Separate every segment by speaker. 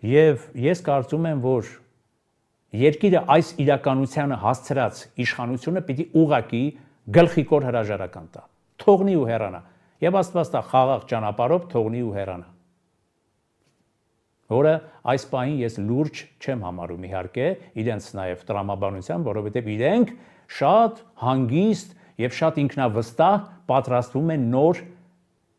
Speaker 1: Եվ ես կարծում եմ, որ երկիրը այս իրականությանը հասցրած իշխանությունը պիտի ուղղակի գլխիկոր հրաժարական տա, թողնի ու հեռանա, եւ Աստված տա խաղաղ ճանապարհով թողնի ու հեռանա, որը այս պահին ես լուրջ չեմ համարում իհարկե իրենց նաեւ տրամաբանության, որովհետեւ իրենք շատ հանգիստ եւ շատ ինքնավստահ պատրաստվում են նոր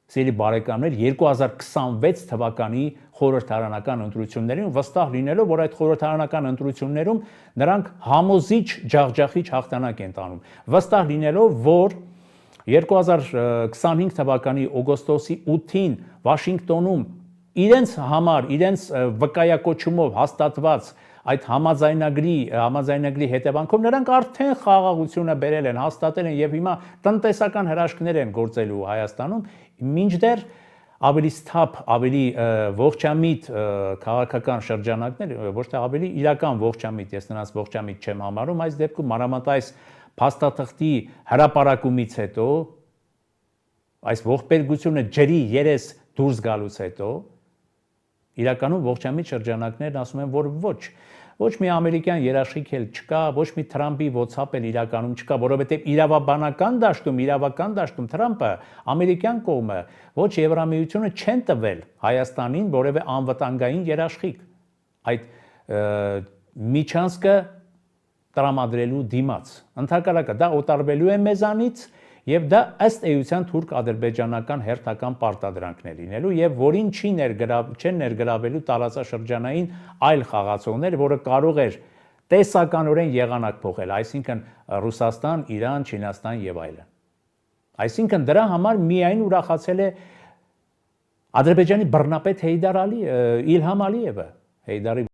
Speaker 1: Սիրելի բարեկամներ 2026 թվականի խորհրդարանական ընտրություններին վստահ լինելով, որ այդ խորհրդարանական ընտրություններում նրանք համոզիչ ջախջախիչ հաղթանակ են տանում, վստահ լինելով, որ 2025 թվականի օգոստոսի 8-ին Վաշինգտոնում իրենց համար, իրենց վկայակոչումով հաստատված այդ համաձայնագրի հետևանքով նրանք արդեն խաղաղությունը բերել են, հաստատել են եւ հիմա տնտեսական հրաշքներ են գործելու Հայաստանում, մինչդեռ ավելի սթափ, ավելի ողջամիտ քաղաքական շրջանակներ, ոչ թե ավելի իրական ողջամիտ, ես նրանց ողջամիտ չեմ համարում, այս դեպքում մանավանդ այս փաստաթղթի հրապարակումից հետո, այս ողբերգությունը ջրի երես դուրս գալուց հետո, իրականում ողջամիտ շրջանակներն ասում են, որ ոչ մի ամերիկյան երաշխիք էլ չկա, ոչ մի Թրամփի WhatsApp էլ իրականում չկա, որովհետև իրավական դաշտում Թրամփը, ամերիկյան կողմը, ոչ Եվրամիությունը չեն տվել Հայաստանին որևէ անվտանգային երաշխիք այդ միջանցքը տրամադրելու դիմաց։ Ընդհակառակը դա օտարվելու է մեզանից եւ դա ըստ էության թուրք-ադրբեջանական հերթական պարտադրանքն է լինելու եւ որին չեն ներգրավելու տարածաշրջանային այլ խաղացողներ, որը կարող էր տեսականորեն եղանակ փոխել, այսինքն Ռուսաստան, Իրան, Չինաստան եւ այլն։ Այսինքն դրա համար միայն ուրախացել է Ադրբեջանի բռնապետ Իլհամ Ալիևը, Հեյդարի